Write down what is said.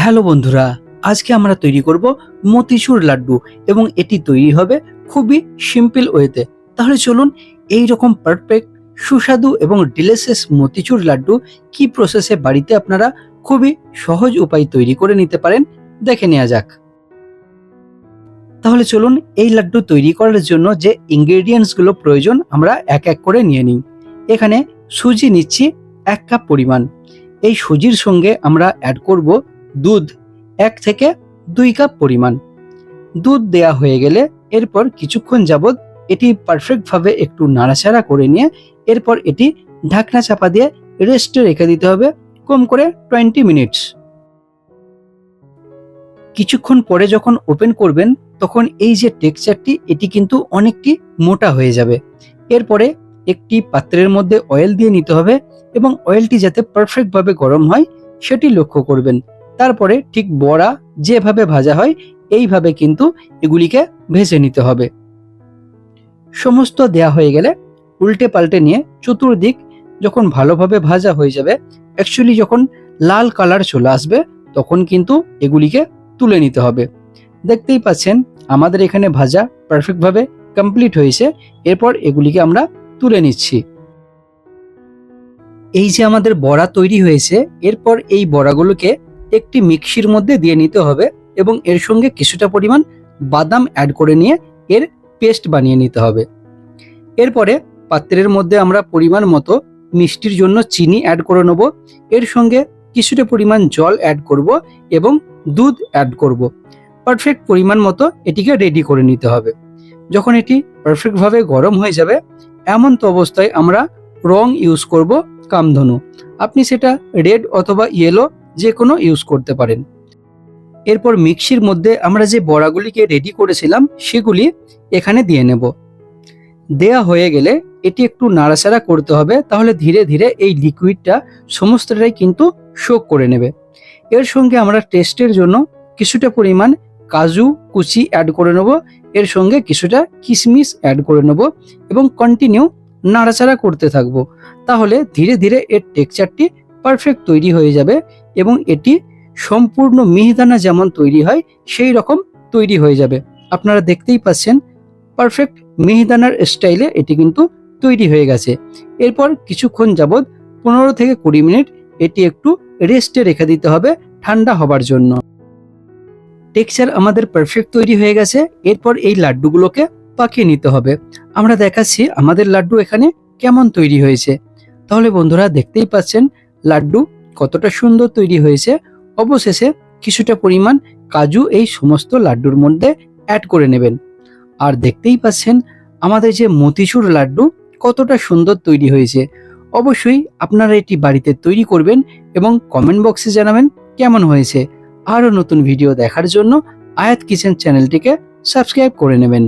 Hello বন্ধুরা, আজকে আমরা তৈরি করব মতিচুর লাড্ডু এবং এটি তৈরি হবে খুবই সিম্পল ওয়েতে। তাহলে চলুন এই রকম পারফেক্ট সুস্বাদু এবং ডিলিশিয়াস মতিচুর লাড্ডু কি প্রসেসে বাড়িতে আপনারা খুবই সহজ উপায় তৈরি করে নিতে পারেন দেখে নেওয়া যাক। তাহলে চলুন এই লাড্ডু তৈরি করার জন্য যে ইনগ্রেডিয়েন্টস গুলো প্রয়োজন আমরা এক এক করে নিয়ে নিই। এখানে সুজি নিচ্ছি 1 কাপ পরিমাণ। এই সুজির সঙ্গে আমরা অ্যাড করব দুধ 1 থেকে 2 কাপ পরিমাণ। দুধ দেয়া হয়ে গেলে এরপর কিছুক্ষণ যাবত এটি পারফেক্ট ভাবে একটু নাড়াচাড়া করে নিয়ে এরপর এটি ঢাকনা চাপা দিয়ে রেস্টে রেখে দিতে হবে কম করে 20 মিনিটস। কিছুক্ষণ পরে যখন ওপেন করবেন তখন এই যে টেক্সচারটি এটি কিন্তু অনেকটি মোটা হয়ে যাবে। এরপরে একটি পাত্রের মধ্যে অয়েল দিয়ে নিতে হবে এবং অয়েলটি যাতে পারফেক্ট ভাবে গরম হয় সেটি লক্ষ্য করবেন। তারপরে ঠিক বড়া যেভাবে ভাজা হয় এইভাবে কিন্তু এগুলিকে ভেজে নিতে হবে। সমস্ত দেয়া হয়ে গেলে উল্টে পাল্টে নিয়ে চতুর্দিক যখন ভালোভাবে ভাজা হয়ে যাবে, অ্যাকচুয়ালি যখন লাল কালার চলে আসবে তখন কিন্তু এগুলিকে তুলে নিতে হবে। দেখতেই পাচ্ছেন আমাদের এখানে ভাজা পারফেক্ট ভাবে কমপ্লিট হয়েছে। এরপর এগুলিকে আমরা তুলে নিচ্ছি। এই যে আমাদের বড়া তৈরি হয়েছে, এরপর এই বড়াগুলোকে একটি মিক্সির মধ্যে দিয়ে নিতে হবে এবং এর সঙ্গে কিছুটা পরিমাণ বাদাম অ্যাড করে নিয়ে এর পেস্ট বানিয়ে নিতে হবে। এরপরে পাত্রের মধ্যে আমরা পরিমাণ মতো মিষ্টির জন্য চিনি অ্যাড করে নেব। এর সঙ্গে কিছুটা পরিমাণ জল অ্যাড করব এবং দুধ অ্যাড করব। পারফেক্ট পরিমাণ মতো এটিকে রেডি করে নিতে হবে। যখন এটি পারফেক্টভাবে গরম হয়ে যাবে এমন তো অবস্থায় আমরা রং ইউজ করব কামধনু। আপনি সেটা রেড অথবা ইয়েলো যে কোনো ইউজ করতে পারেন। এরপর মিক্সির মধ্যে আমরা যে বড়াগুলিকে রেডি করেছিলাম সেগুলি এখানে দিয়ে নেব। দেয়া হয়ে গেলে এটি একটু নাড়াচাড়া করতে হবে, তাহলে ধীরে ধীরে এই লিকুইডটা সমস্তটাই কিন্তু সোক করে নেবে। এর সঙ্গে আমরা টেস্টের জন্য কিছুটা পরিমাণ কাজু কুচি অ্যাড করে নেব, এর সঙ্গে কিছুটা কিশমিশ অ্যাড করে নেব এবং কন্টিনিউ নাড়াচাড়া করতে থাকবো। তাহলে ধীরে ধীরে এর টেক্সচারটি পারফেক্ট তৈরি হয়ে যাবে এবং এটি সম্পূর্ণ মিহিদানা যেমন তৈরি হয় সেই রকম তৈরি হয়ে যাবে। আপনারা দেখতেই পাচ্ছেন পারফেক্ট মিহিদানার স্টাইলে এটি কিন্তু তৈরি হয়ে গেছে। এরপর কিছুক্ষণ যাবত 15 থেকে 20 মিনিট এটি একটু রেস্টে রেখে দিতে হবে ঠান্ডা হবার জন্য। টেক্সচার আমাদের পারফেক্ট তৈরি হয়ে গেছে। এরপর এই লাড্ডুগুলোকে পাকিয়ে নিতে হবে। আমরা দেখাচ্ছি আমাদের লাড্ডু এখানে কেমন তৈরি হয়েছে। তাহলে বন্ধুরা দেখতেই পাচ্ছেন লাড্ডু কতটা সুন্দর তৈরি হয়েছে। অবশেষে কিছুটা পরিমাণ কাজু এই সমস্ত লাড্ডুর মধ্যে অ্যাড করে নেবেন। আর দেখতেই পাচ্ছেন আমাদের যে মতিচুর লাড্ডু কতটা সুন্দর তৈরি হয়েছে। অবশ্যই আপনারা এটি বাড়িতে তৈরি করবেন এবং কমেন্ট বক্সে জানাবেন কেমন হয়েছে। আরও নতুন ভিডিও দেখার জন্য আয়াত কিচেন চ্যানেলটিকে সাবস্ক্রাইব করে নেবেন।